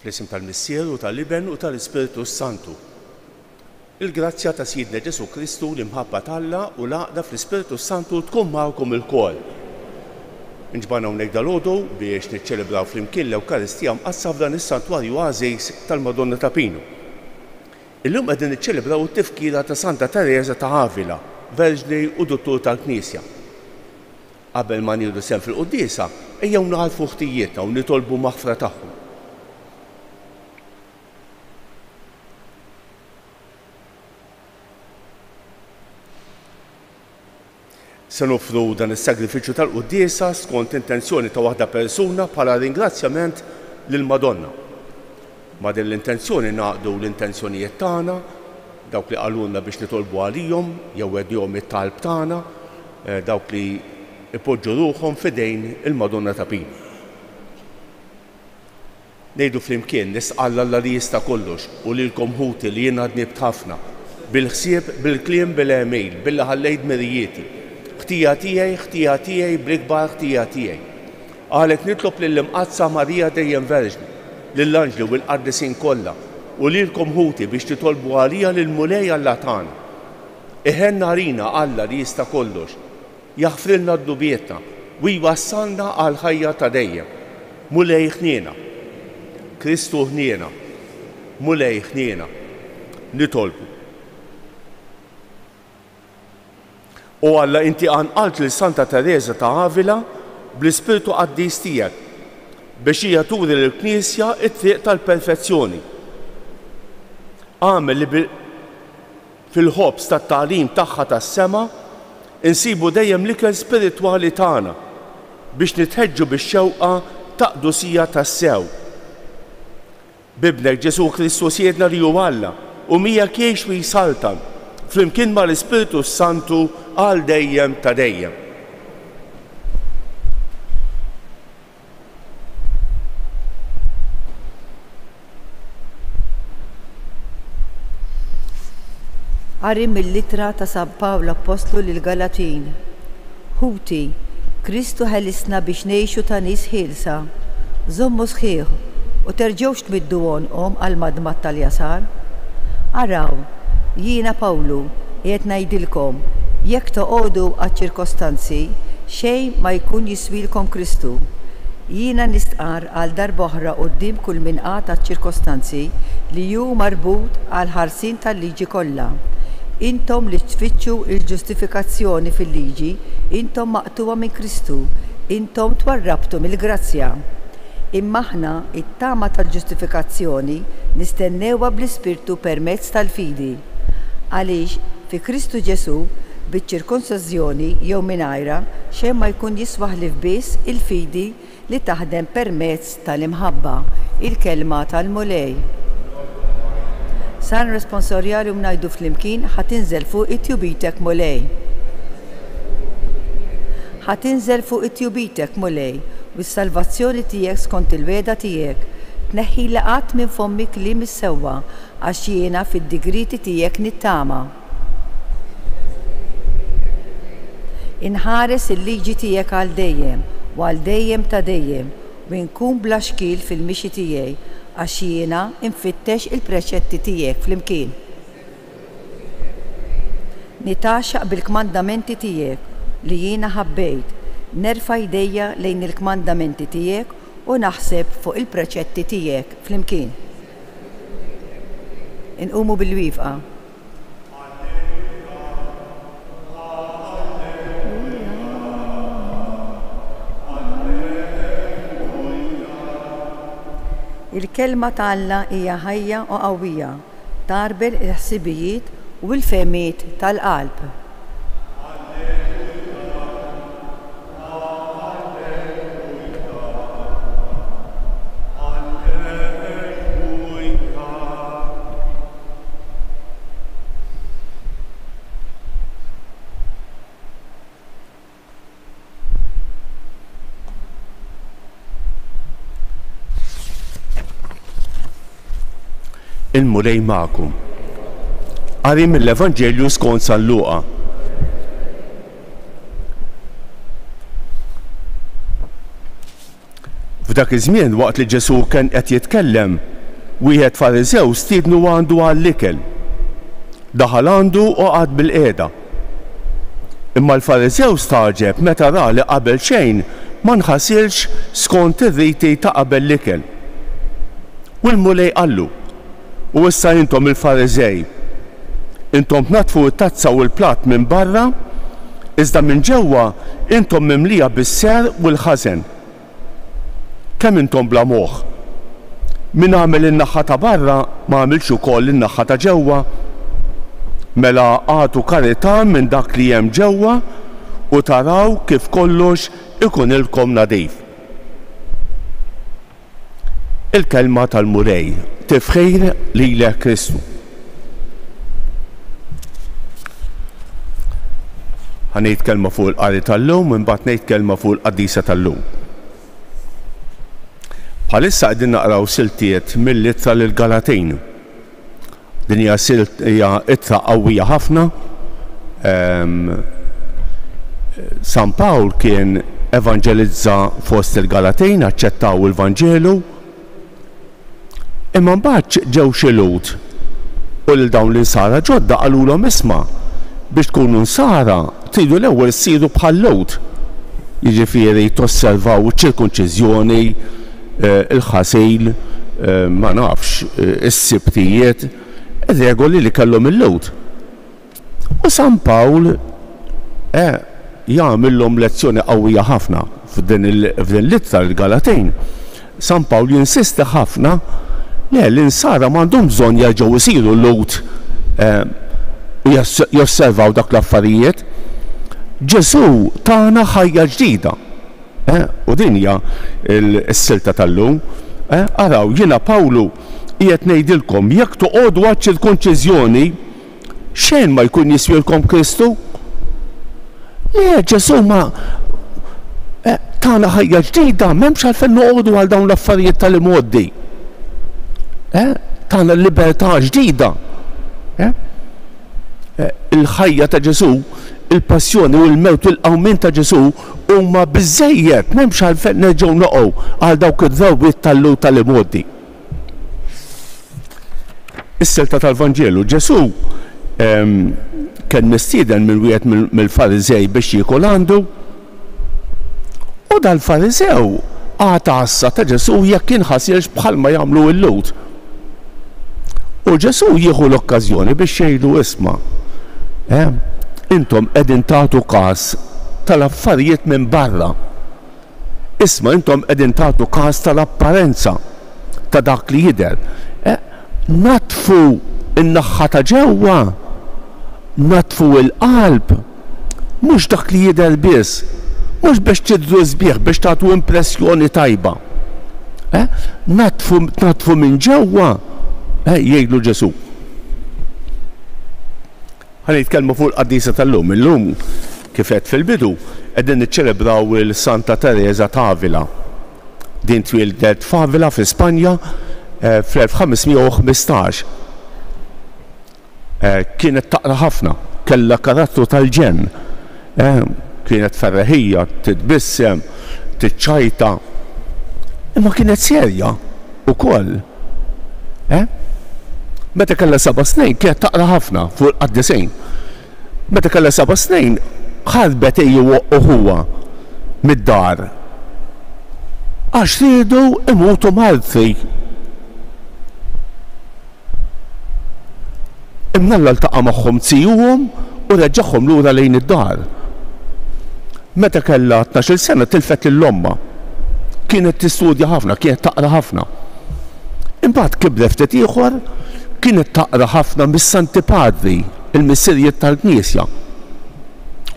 Fl-isem tal-Missieru, tal-Iben u tal-Ispiritu Santu. Il-grazzja ta' Sidna Ġesu Kristu l-imħabba tal-Alla u l-għaqda fl-Ispiritu Santu tkun magħkom il-kol. Inġbana hawnhekk dal-għodu biex niċċelebraw flimkien l-Ewkaristija mqassa f'dan is-Santwarju Għażejs tal-Madonna ta' Pinu. Illum qegħdin niċċelebraw it-tifkira ta' Santa Teresa ta' Avila, Verġni u Duttur tal-Knisja. Qabel ma nieħdu sehem fil-quddiesa, ejjew nagħrfu ħtijietna u nitolbu maħfra tagħhom. Se nofru dan is-sagrifiċċju tal-quddiesa skont intenzjoni ta' waħda persuna bħala ringrazzjament lil Madonna. Ma' din l-intenzjoni naqdu l-intenzjonijiet tagħna, dawk li qalulna biex nitolbu għalihom jew wednihom it-talb tagħna, dawk li ipoġġu ruħhom f'idejn il-Madonna ta' Pinu. Ngħidu flimkien nisqal Alla li jista' kollox u lilkom ħuti li jien għadnibt ħafna bil-ħsieb, bil-kliem, bil-email, billi ħallejt merijieti. Ħtija tiegħi bl-ikbar ħtija tiegħi. Għalhekk nitlob lill-Imqazza Marija dejjem Verġni, lill-Anġli u l-Qaddisin kollha u lilkom ħuti biex titolbu għalija lil Mulej Alla tagħna. Iħenna rina Alla li jista' kollox, jaħfrilna d-dubjietna u jwassalna għal ħajja ta' dejjem. Mulej ħniena, Kristu ħniena, Mulej ħniena, nitolbu. U Alla inti għanqalt lil Santa Teresa ta' Avila bl-Ispiritu Qaddis tiegħek biex hija turi lill-Knisja t-triq tal-perfezzjoni. Għamel li fil-ħobs tat-tagħlim tagħha tas-sema insibu dejjem l-ikel spiritwali tagħna biex nitħeġġu bix-xewqa ta' qdusija tas-sew. Bibnek Ġesu Kristu siedna li hu Alla u miegħek jgħix u jsaltan flimkien mal-Ispiritu Santu għal dejjem ta' dejjem. Qari mill-Littra ta' San Pawlu Apostlu lil Galatin. Ħuti, Kristu ħellisna biex ngħixu ta' nies ħielsa. Żommu sħiħ u terġgħux tmiddu għonqhom għal madmat tal-jasar. Araw, jiena Pawlu qiegħed ngħidilkom jekk toqgħodu għaċ-ċirkostanzi xejn ma jkun jiswilkom Kristu. Jiena nistqar għal darba oħra quddiem kull min qata ċirkostanzi li hu marbut għal ħarsien tal-liġi kollha. Intom li tfittxu l-ġustifikazzjoni fil-liġi, intom maqtuwa minn Kristu, intom twarrabtu mill-grazzja. Imma aħna it-tama tal-ġustifikazzjoni nistennewha bl-Ispirtu permezz tal-fidi. Għaliex fi Kristu Ġesu biċ-ċirkonċiżjoni jew mingħajrha xejn ma jkun jiswaħlif biss il-fidi li taħdem permezz tal-imħabba, il-kelma tal-Mulej. San responsorjali ngħidu flimkien ħatinżel fuq it-tjubitek Mulej. Ħatinżel fuq it-tjubitek Mulej u s-salvazzjoni tiegħek skont il-weda tiegħek. Tneħħi qatt minn fommi kliem is-sewwa għax jiena fid-digriti tiegħek nittama. Inħares il-liġi tiegħek għal dejjem u għal dejjem ta' dejjem u nkun bla xkil fil-mixi tiegħi għax jiena infittex il-preċetti tiegħek flimkien. Nitaxxaq bil-kmandamenti tiegħek li jiena ħabbejt, nerfa' jdejja lejn il-kmandamenti tiegħek u naħseb fuq il-preċetti tiegħek flimkien. Inqumu bil-wifqa. Il-kelma ta' Alla hija ħajja u qawwija, tarbel il-ħsibijiet u l-fehmiet tal-qalb. Il-Mulej magħkom. Qari mill-Evanġelju skont San Luqa. F'dak iż-żmien waqt li Ġesu kien qed jitkellem wieħed Fariżew stiednu għandu għall-ikel. Daħal għandu u qgħad bil-qiegħda. Imma l-Fariżew staġeb meta ra li qabel xejn ma nħasilx skont ir-riti ta' qabel l-ikel. U l-mulej qallu: u issa intom il-Fariżej, intom tnatfu t-tazza u l-platt minn barra, iżda minn ġewwa intom mimlija bis-ser u l-ħażen. Kemm intom bla moħħ? Min għamel in-naħa ta' barra ma għamilx ukoll in-naħa ta' ġewwa. Mela għatu karità minn dak li hemm ġewwa u taraw kif kollox ikun ilkom nadif. Il-kelma tal-mulej tifħir lilek Kristu. Ħanejt kelma fuq il-qari tal-lum, imbagħad ngħid kelma fuq il-qaddisa tal-lum. Bħalissa qegħdin naqraw siltiet mill-ittra lill-Galatejn. Din hija ittra qawwija ħafna. San Pawl kien evanġelizza fost il-Galatejn, aċċettaw il-Vanġelu. Imma mbagħad ġew xi Lut u lil dawn l-insara ġodda qalulhom isma' biex tkunu nsara tridu l-ewwel issiru bħal Lut. Jiġifieri tosservaw iċ-ċirkunċiżjoni, il-ħasil, ma nafx, is-sibtijiet, ir-regoli li kellhom il-Lut. U San Pawl jagħmilhom lezzjoni qawwija ħafna f'din l-ittra l-Galatejn. San Pawl jinsisti ħafna li l-insara m'għandhom bżonn jerġgħu jsiru Lut u josservaw dak l-affarijiet. Ġesu tagħna ħajja ġdida. U din hija s-silta tal-lum. Araw, jiena Pawlu qiegħed ngħidilkom jekk toqgħodu għaċ-ċirkunċiżjoni xejn ma jkun jiswilkom Kristu. Le Ġesu ma tagħna ħajja ġdida, m'hemmx għalfejn noqogħdu għal dawn l-affarijiet tal-imoddi. Tagħna l-libertà ġdida. Il-ħajja ta' Ġesu, il-passjoni u l-mewt u l-qawmin ta' Ġesu huma biżżejjed, m'hemmx għalfejn nerġgħu noqgħu għal dawk id-drawwiet tal-lu tal-imoddi. Is-silta tal-Vanġelu, Ġesu kien mistieden minn wieħed mill-Fariżej biex jiekol għandu, u dal-Fariżew għata għassa ta' Ġesu jekk inħasilx bħalma jagħmlu l-Lut. U Ġesu jieħu l-okkażjoni biex jgħidu isma' intom qegħdin tagħtu każ tal-affarijiet minn barra. Isma' intom qegħdin tagħtu każ tal-apparenza ta' dak li jidher. Natfu in-naħħa ta' ġewwa, natfu l-qalb, mhux dak li jidher biss, mhux biex tidru sbieħ biex tagħtu impressjoni tajba. Natfu minn ġewwa, jgħidlu Ġesu. Ħanitkellmu fuq il-qaddisa tal-lum. Illum kif qed fil-bidu qegħdin niċċelebraw il-Santa Teresa t'Avila. Din twildet f'Avila fi Spanja fl-1515. Kienet taqra ħafna, kellha karattru tal-ġenn. Kienet ferreħija, titbissem, tiċċajta. Imma kienet serja ukoll. Meta kellha 7 snin kienet taqra ħafna fuq il-qaddisejn. Meta kellha 7 snin ħarbet u huwa mid-dar. Għax riedu imutu martri. Imnalla ltaqa' magħhom tzijuhom u reġġaħhom lura lejn id-dar. Meta kellha 12 sena tilfet lill-omma. Kienet tistudja ħafna, kienet taqra ħafna. Imbagħad kibret ftit ieħor kienet taqra ħafna mis-Santi Padri, il-missirijiet tal-Knisja.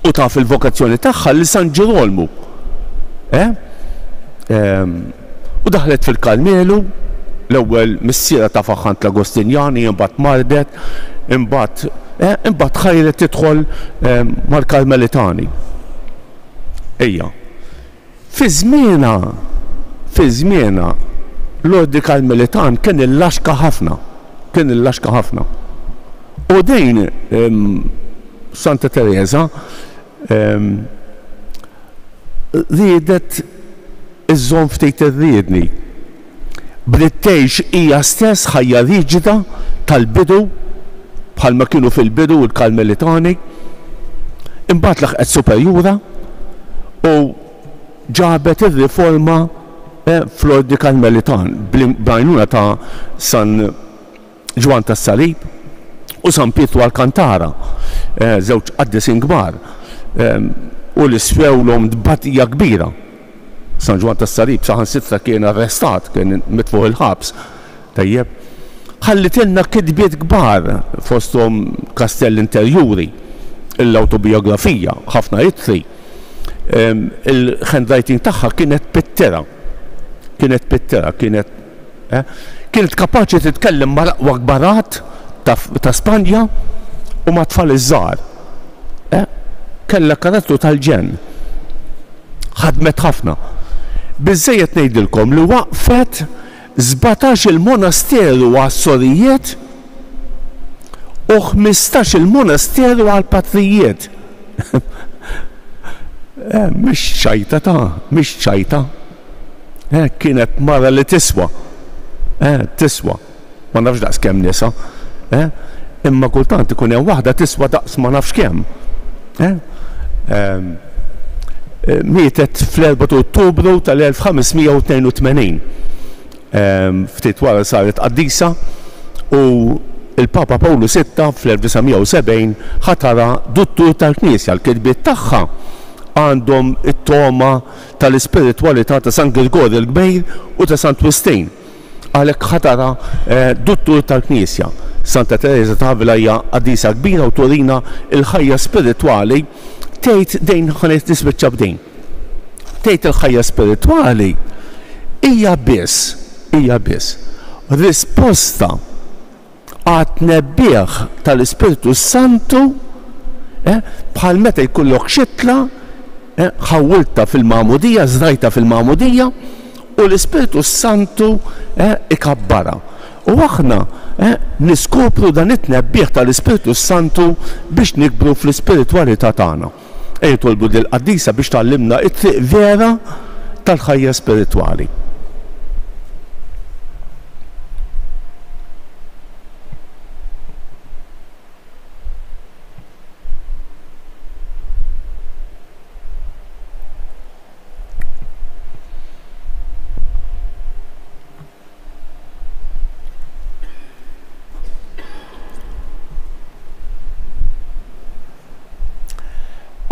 U taf il-vokazzjoni tagħha li San Ġerolmu. U daħlet fil-Karmelu, l-ewwel missiera ta' Faħant l-Agostinjani, imbagħad mardet, imbagħad ħajret tidħol mal-Karmelitani. Ejja. Fi żmienha l-Ordi Karmelitan kien il-laxka ħafna. U dejn Santa Teresa riedet iż-żomm ftit irriedni bdiet tgħix hija stess ħajja riġida tal-bidu bħalma kienu fil-bidu il-Karmelitani, imbagħad laħqet superjura u ġabet ir-riforma fl-Ordni Karmelitan b'għajnuna ta' San Ġwan tas-Salib u San Pietru Alcantara, żewġ qaddisin kbar, u l-isfewlhom dbatija kbira. San Ġwan tas-Salib saħansitra kien arrestat, kien mitfuq il-ħabs. Tajjeb, ħallitilna kidbiet kbar fosthom kastell interjuri, l-autobiografija, ħafna ittri. Il-handwriting tagħha kienet pittera. Kienet kapaċi titkellem ma' l-aqwa kbarat ta' Spanja u ma' tfal iż-żgħar. Kellha karattru tal-ġenn. Ħadmet ħafna. Biżżejjed ngħidilkom li waqfet 17 il-monasteru għas-Sorijiet u 15 il-monasteru għall-Patrijiet. Mhix ċajta. Kienet mara li tiswa. Ma nafx daqs kemm nisa. Imma kultant ikun hemm waħda tiswa daqs ma nafx kemm. Mietet fl-4 Ottubru tal-1582. Ftit wara saret qaddisa u il-Papa Pawlu VI fl-1970 ħatara duttur tal-Knisja. L-kitbiet tagħha għandhom it-toma tal-ispiritwalità ta' San Grigorju l-Kbir u ta' Sant Wistin. Għalhekk ħatara duttur tal-Knisja. Santa Teresa ta' Avila hija qaddisa kbira u turina il-ħajja spiritwali. Tgħid dejn ħanet nispiċċa b'dejn. Tgħid il-ħajja spiritwali hija biss risposta għat nebbieħ tal-Ispiritu Santu bħal meta jkollok xitla ħawwilta fil-Magħmudija, żrajta fil-Magħmudija u l-Ispiritu Santu ikabbara. U aħna niskopru dan it-nebbieħ tal-Ispiritu Santu biex nikbru fl-ispiritwalità tagħna. Tolbu lill-qaddisa biex tallimna it-triq vera tal-ħajja spiritwali.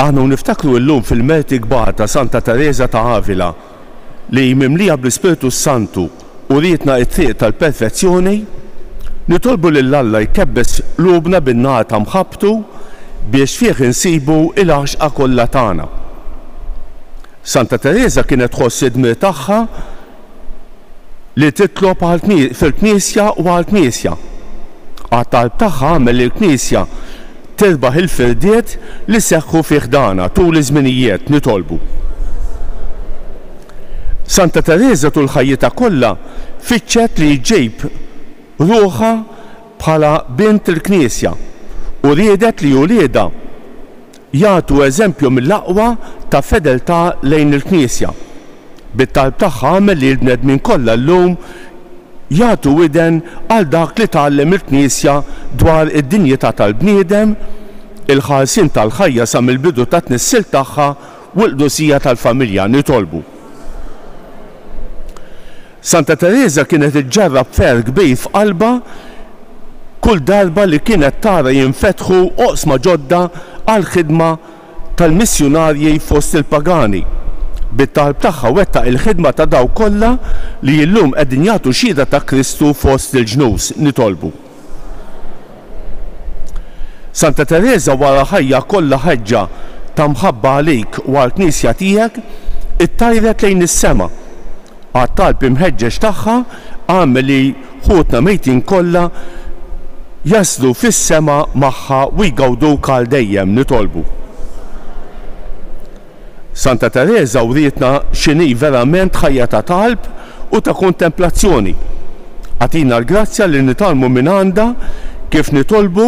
Aħna niftakru llum fil-merti kbar ta' Santa Teresa ta' Avila li mimlija bl-Ispiritu Santu u rietna t-triq tal-perfezzjoni, nitolbu lil Alla jkebbes qlubna bin-nar ta' mħabbtu biex fih insibu il-għaxqa kollha tagħna. Santa Teresa kienet tħoss id-dmir tagħha li titlob fil-Knisja u għall-Knisja. Għat-talb tagħha għamel il-Knisja terbaħ il-firdiet li seħħu fih dana tul iż-żminijiet nitolbu. Santa Teresa tul ħajjitha kollha fittxet li jġib ruħha bħala bint il-Knisja u riedet li wlieda jagħtu eżempju mill-aqwa ta' fedeltà lejn il-Knisja. Bit-talb tagħha għamel li l-bnedmin kollha llum jagħtu widen għal dak li tgħallem il-Knisja dwar id-dinjità tal-bniedem, il-ħarsien tal-ħajja sa mill-bidu ta' tnissil tagħha u l-qdusija tal-familja nitolbu. Santa Teresa kienet iġġarrab fer kbir f'qalba kull darba li kienet tara jinfetħu oqsma ġodda għal ħidma tal-missjonarji fost il-pagani. Bit-talb tagħha wettaq il-ħidma ta' daw kollha li llum qegħdin jagħtu xhieda ta' Kristu fost il-ġnus nitolbu. Santa Teresa wara ħajja kollha ħeġġa ta' mħabba għalik u għall-Knisja tiegħek ittajret lejn is-sema. Għat-talb imħeġġeġ tagħha għamel li ħutna mejtin kollha jaslu fis-sema magħha u jgawduk għal dejjem nitolbu. Santa Teresa wrietna x'inhi verament ħajja ta' talb u ta' kontemplazzjoni. Għatina l-grazzja li nitalmu minn għandha kif nitolbu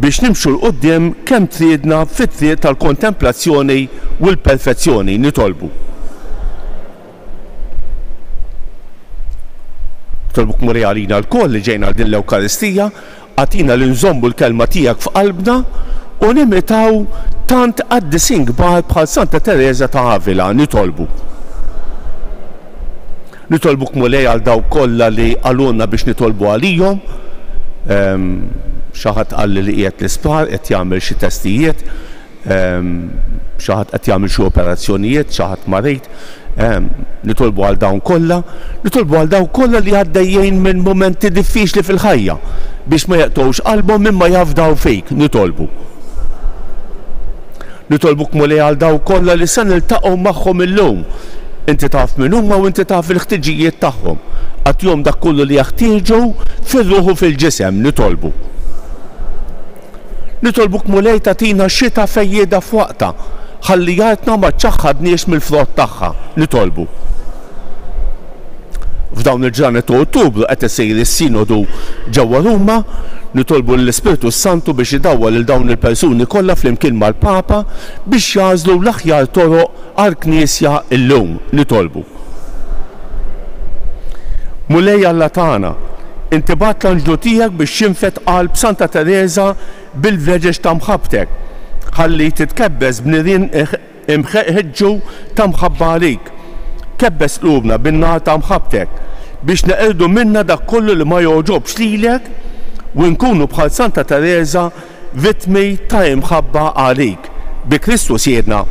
biex nimxu l-qoddim kemm triedna fit-triq tal-kontemplazzjoni u l-perfezzjoni nitolbu. Nitolbuk Mulej għalina l-koll li ġejna din l-Ewkaristija, għatina li nżommu l-kelma tiegħek f'qalbna u nimitaw tant qaddisin kbar bħal Santa Teresa ta' Avila. Nitolbuk Mulej għal daw kollha li għalunna biex nitolbu għalihom. Xi ħadd qal li qiegħed l-isptar qed jagħmel xi testijiet, xi ħadd qed jagħmel xi operazzjonijiet, xi ħadd marit. Nitolbu għal dawn kollha, nitolbu għal dawn kollha li għaddejjin minn momenti diffiċli fil-ħajja biex ma jaqtgħux qalbhom minn ma jafdaw fik. Nitolbuk Mulej għal dawn kollha li se niltaqgħu magħhom illum. Inti taf min huma u inti taf il-ħtiġijiet tagħhom. Għatjhom dak kollu li jaħtieġu fir-ruħ u fil-ġisem. Nitolbuk Mulej tagħtina xita fejjieda f'waqta ħalli jartna ma ċaħħadniex mill-frott tagħha. F'dawn il-ġranet ta' Ottubru qed isir is-sinodu ġewwa Ruma, nitolbu l-Ispiritu Santu biex idawwal lil dawn il-persuni kollha flimkien mal-Papa biex jażlu l-aħjar toroq għall-Knisja llum. Mulej Alla tagħna, inti bagħt l-anġlu tiegħek biex jinfet qalb Santa Teresa bil-vleġeġ ta' mħabbtek, ħalli titkebbes b'nirien imħeġġu ta' mħabba għalik. Kebbes qlubna bin-nar ta' mħabbtek biex neqirdu minna dak kollu li ma joġobx lilek u nkunu bħal Santa Teresa vittmi ta' imħabba għalik. Bi Kristus jedna.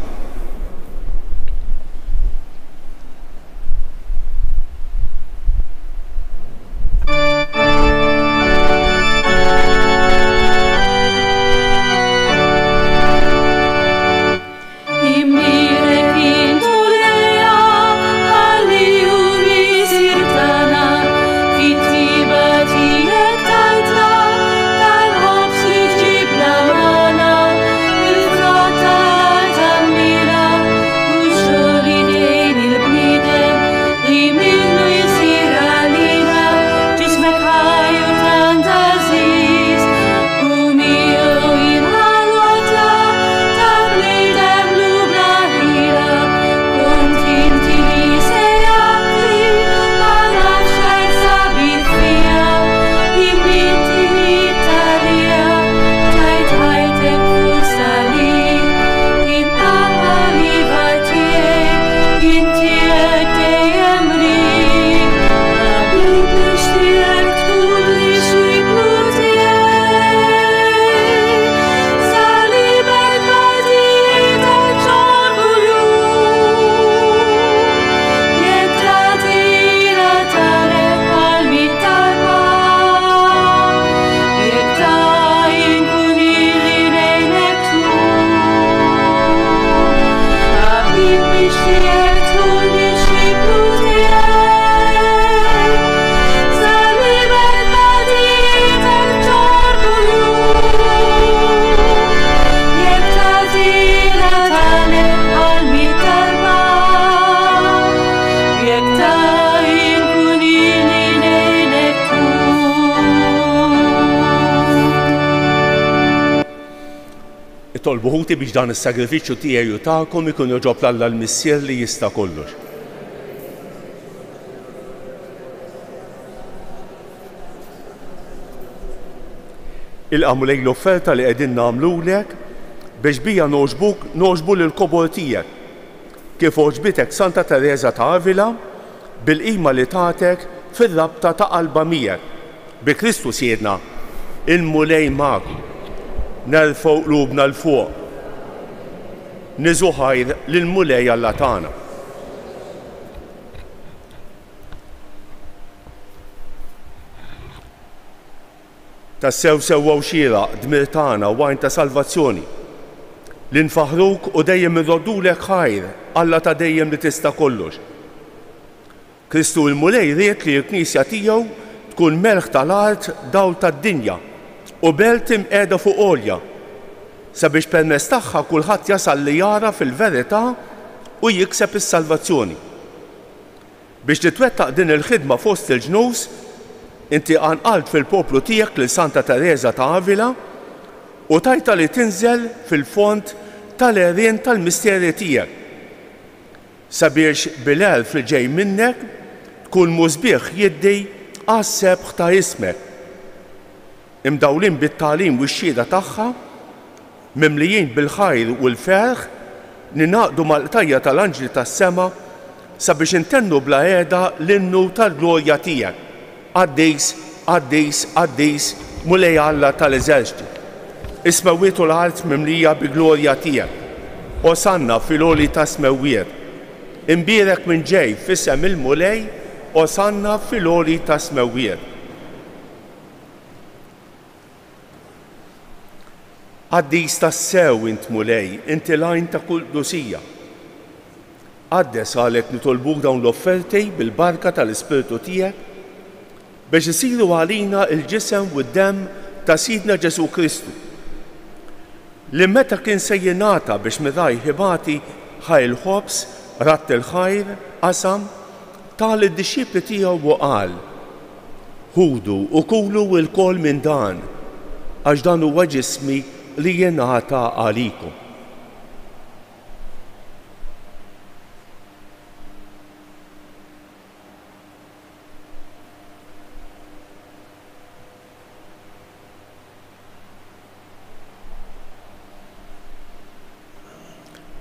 Tolbu ħuti biex dan is-sagrifiċċju tiegħi u tagħkom ikun joġob l-Alla l-Missier li jista' kollox. Ilqamu lejn l-offerta li qegħdin nagħmlulek biex bija noġbu lill-kobor tiegħek kif oġbitek Santa Teresa ta' Avila bil-qima li tagħtek fir-rabta ta' qalba miegħek. Bi Kristus jedna, il-Mulej magħkom. Nerfgħu qlubna l-fuq. Niżu ħajr lill-Mulej Alla tagħna. Tassew sewwew xieraq dmir tagħna wajn ta' salvazzjoni. Li nfaħruk u dejjem irroddulek ħajr Alla ta' dejjem li tista' kollox. Kristu l-Mulej ried li l-Knisja tiegħu tkun melħ tal-art dawl tad-dinja u belt imqiegħda fuq għolja sabiex permezz tagħha kulħadd jasal li jara fil-verità u jikseb is-salvazzjoni. Biex titwettaq din il-ħidma fost il-ġnus, inti għanqalt fil-poplu tiegħek lil Santa Teresa ta' Avila u tajta li tinżel fil-font tal-għerien tal-misterji tiegħek sabiex bil-elf li ġej minnek tkun mużbieħ jiddej għas-sebħ ta' ismek, imdawlin bit-tagħlim u x-xhieda tagħha, mimlijin bil-ħajr u l-ferħ, ninaqdu mal-qtajja tal-anġli tas-sema sabiex intennu bla qiegħda l-innu tal-glorja tiegħek. Qaddis, qaddis, qaddis, mulej Alla tal-eżerċiti. Is-smewwiet u l-art mimlija bi glorja tiegħek. Osanna fil-għoli ta' smewwiet. Imbierek minn ġej f'isem il-mulej, osanna fil-għoli ta' smewwiet. Qaddis tas-sew int mulej, inti lajn ta' kull dusija. Qaddes għalhekk nitolbuk dawn l-offerti bil-barka tal-Ispirtu tiegħek biex isiru għalina il-ġisem u d-demm ta' Sidna Ġesu Kristu, li meta kien se jingħata biex midaj ħibati ħaj il-ħobs, ratt il-ħajr, qasam, tal id-dixxipli tiegħu u qal: ħudu u kulu l-kol minn dan, għax dan huwa ġismi li jingħata għalikom.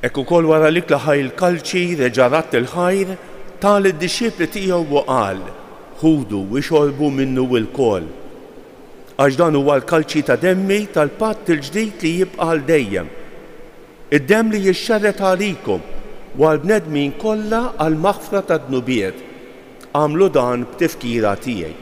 Ekk ukoll wara li klaħaj il-kalċi reġa' ratt il-ħajr tal id-dixxipli tiegħu u qal: ħudu u xorbu minnu l-kol, għax dan huwa l-kalċi ta' demmi tal-patt il-ġdid li jibqa' għal dejjem. Id-demm li jixxarret għalikom u għall-bnedmin kollha għal maħfra ta' dnubiet. Għamlu dan b'tifkira tiegħi.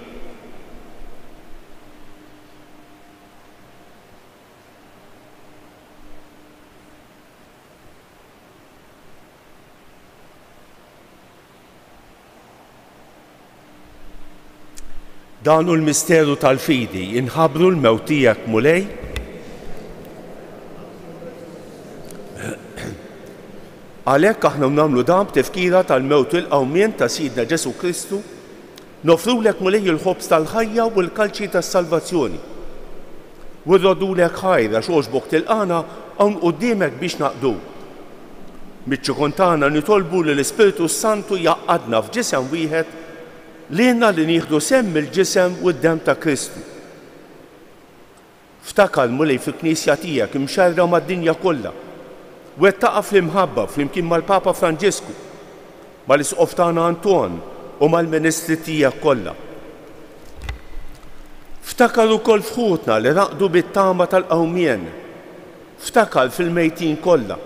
Dan hu l-misteru tal-fidi, inħabbru l-mewt tiegħek mulej. Għalhekk aħna nagħmlu dan b'tifkira tal-mewt u l-qawmien ta' Sidna Ġesu Kristu, nofrulek mulej il-ħobs tal-ħajja u l-kalċi tas-salvazzjoni. U rrodulek ħajr għax għoġbok tilqana hawn quddiemek biex naqdu. Miċ-ċukun tagħna nitolbu li l-Ispiritu Santu jaqgħadna f'ġisem wieħed lilna li nieħdu semm il-ġisem u d-demm ta' Kristu. Ftakar mulej fil-Knisja tiegħek imxarra mad-dinja kollha, u wettaqa fl-imħabba flimkien mal-Papa Franġisku, mal-Isqof tagħna Anton u mal-Ministri tiegħek kollha. Ftakar ukoll fħutna li raqdu bit-tama tal-qawmien. Ftakar fil-mejtin kollha.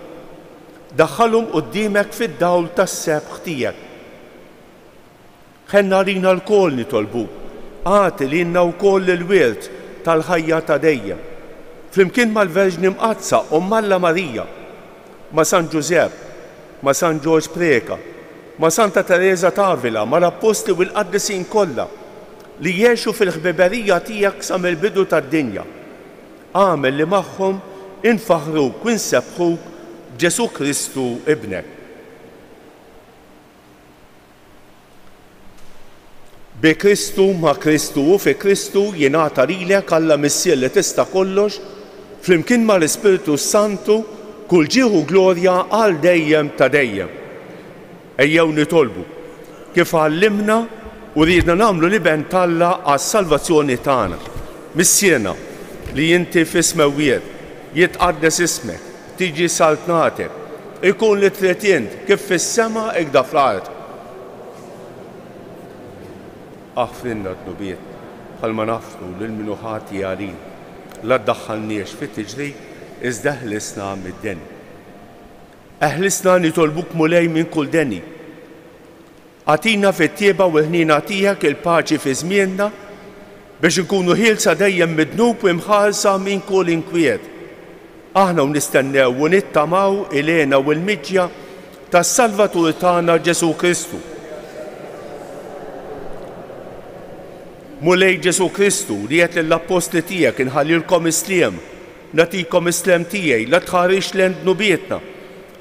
Daħħalhom quddiemek fid-dawl tas-sebħ tiegħek. Ħenna rina l-kol nitolbu, għati li jenna wkoll il-wirt tal-ħajja ta' dejjem. Flimkien mal-Verġni Mqazza u Malla Marija, ma' San Ġużepp, ma' San Ġorġ Preka, ma' Santa Teresa Tavila, ma' l-Apposti u l-Qaddisin kollha li jgħixu fil-ħbiberija tiegħek sa mill-bidu tad-dinja. Għamel li magħhom infaħruk u nsebħuk b'Ġesu Kristu ibnek. Bi Kristu, ma' Kristu u fi Kristu jingħata lilek Alla Missier li tista' kollox, flimkien mal-Ispiritu Santu kull ġieħu glorja għal dejjem ta' dejjem. Ejjew nitolbu kif għallimna u ridna nagħmlu liben Alla għas-salvazzjoni tagħna. Missierna li inti f'ismewwiet jitqaddes ismek, tiġi saltnatek, ikun li tretjent kif fis-sema hekk da fl-art. Aħfrinna d-nubiet, bħalma nafru lil-minu ħati għalin, la ddaħħalniex fit-tiġrid iżda ħlisna mid-den. Eħlisna nitolbuk mulej minn kull deni. Għatina fit-tieba u ħnina tiegħek il-paċi fi żmienna biex nkunu ħielsa dejjem midnub u imħarsa minn kull inkwiet. Aħna nistennew u nittamaw ilena u l-miġja tas-Salvatur tagħna Ġesu Kristu. Mulej Ġesu Kristu li qed lill-apposti tiegħek inħallilkom isliem, nagħtikom islem tiegħi la tħarix lejn dnubietna,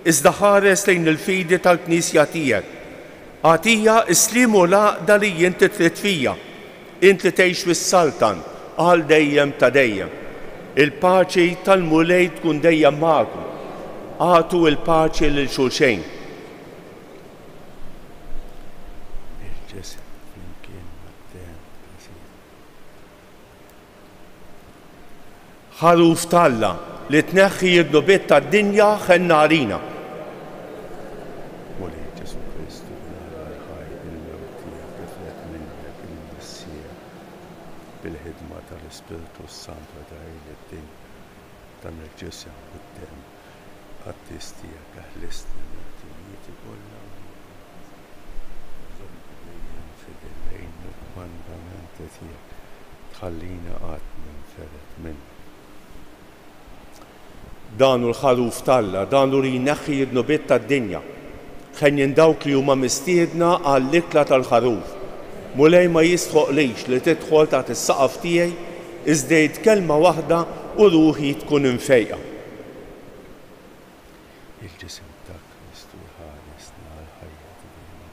iżda ħares lejn il-fidi tal-Knisja tiegħek. Għatija isliem u l-għaqda li inti trid fija, inti tgħix fis-Saltan għal dejjem ta' dejjem. Il-paċi tal-mulej tkun dejjem magħkom. Għatu il-paċi lil xulxejn. ħaruf talla li tneħħi d-nubiet tad-dinja ħennarina. bil-ħidma tal-Ispiritu Santu dajl-din dan il-ġisem qudiem għat-tistijak aħlisni l-timijieti kollha fidillejn il-mandamenti tiegħek tħallina qatt ninferet minn. Dan hu l-ħaruf talla, dan hu li jneħħi d-nubiet tad-dinja. Ħejjin dawk li huma mistiedna għall-ikla tal-ħaruf. Mulej ma jistħoqlix li tidħol taħt is-saqaf tiegħi iżda kelma waħda u ruħi tkun infejqa. Il-ġisem ta' Kristu ħaresna għall-ħajja dejjem.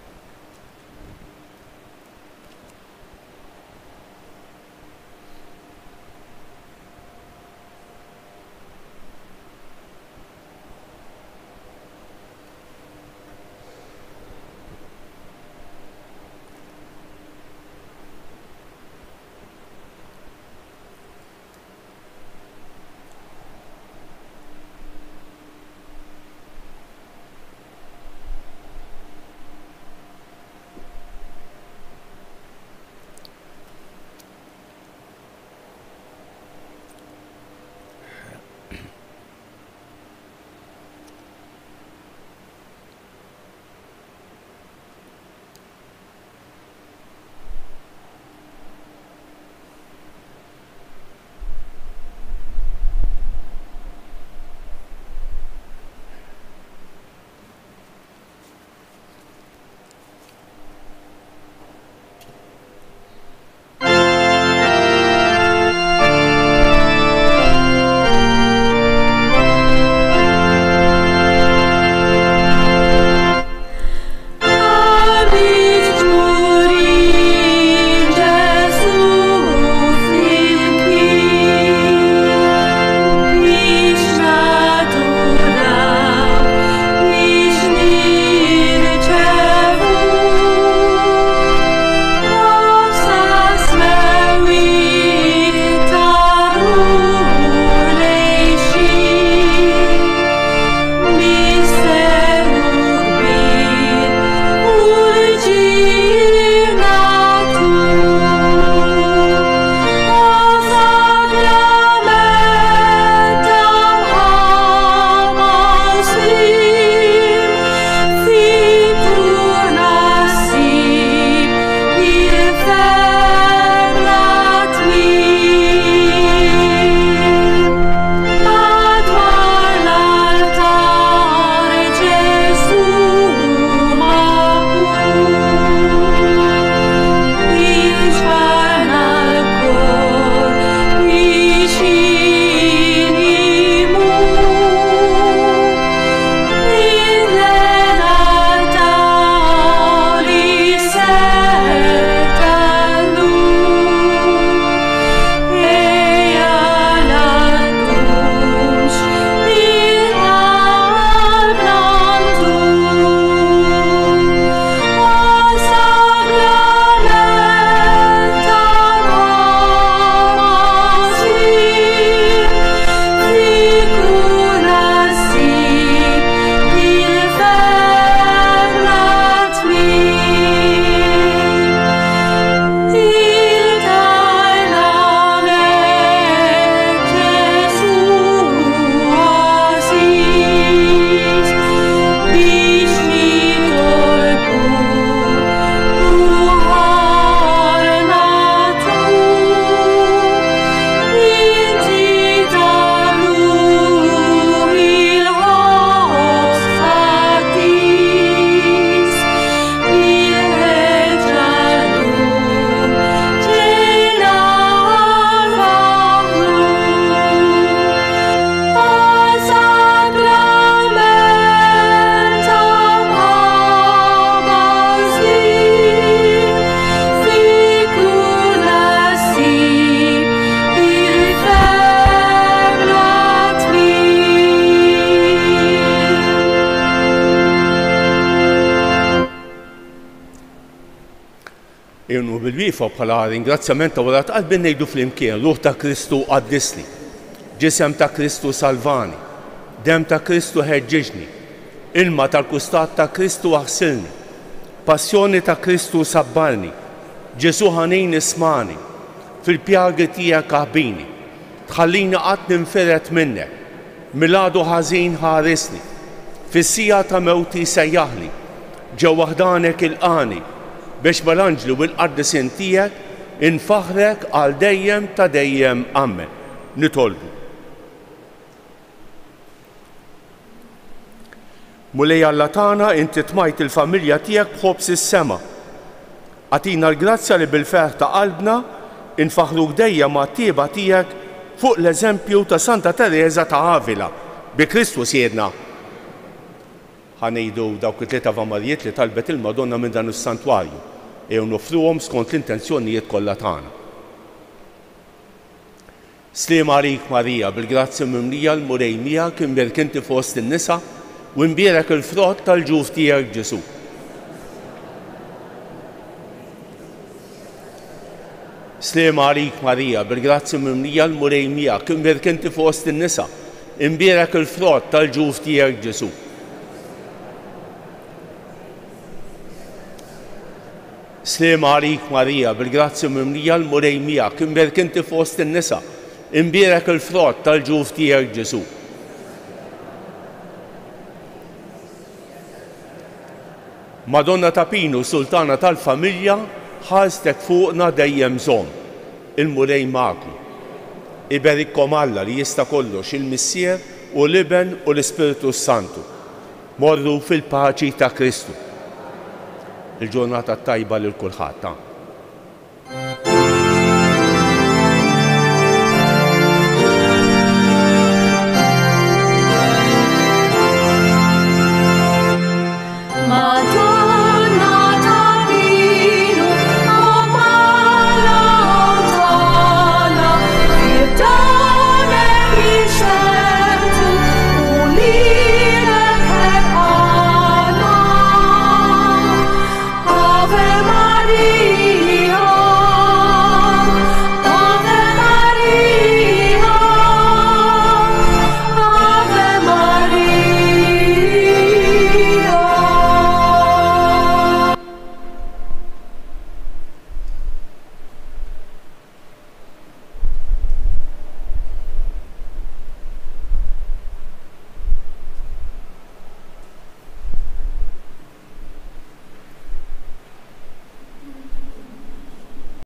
Bil-wifa bħala ringrazzjament ta' wara qalbi ngħidu flimkien ruħ ta' Kristu qaddisni. ġisem ta' Kristu salvani, dem ta' Kristu ħeġġiġni, ilma tal-kustat ta' Kristu aħsilni, passjoni ta' Kristu sabbalni, Ġesu ħanin ismani, fil-pjagi tiegħek aħbini, tħallini qatt ninferet minnek, miladu ħażin ħaresni, fis-sija ta' mewti sejjaħli, ġew waħdanek il-qani, biex mal-anġlu bil-qaddisin tiegħek infaħrek għal dejjem ta' dejjem amen. Nitolbu. Mulej Alla tagħna inti tmajt il-familja tiegħek b'ħobbs is-sema. Għatina l-grazzja li bil-ferħ ta' qalbna infaħruk dejjem mat-tieba tiegħek fuq l-eżempju ta' Santa Teresa ta' Avila bi Kristu siedna. Ħanejdu dawk it-tlieta vamarijiet li talbet il-Madonna minn dan is-santwarju jew nofruhom skont l-intenzjonijiet kollha tagħna. Sliem għalik Marija, bil-grazzi mimlija l-murej miegħek imbierkinti fost in-nisa u imbierek il-frott tal-ġuf tiegħek Ġesu. Sliem għalik Marija, bil-grazzi mimlija l-murej miegħek imbierkinti fost in-nisa imbierek il-frott tal-ġuf tiegħek Ġesu. Sliem għalik Marija, bil-grazzi mimlija l-murej miegħek imbierkinti fost in-nisa imbierek il-frott tal-ġuf tiegħek Ġesu. Madonna ta' Pinu, Sultana tal-Familja, ħarstek fuqna dejjem żomm, il-murej magħkom. Iberikkom Alla li jista' kollox il-Missier u l-Iben u l-Ispiritu Santu. Morru fil-paċi ta' Kristu. Il-ġurnata tajba lil kulħadd.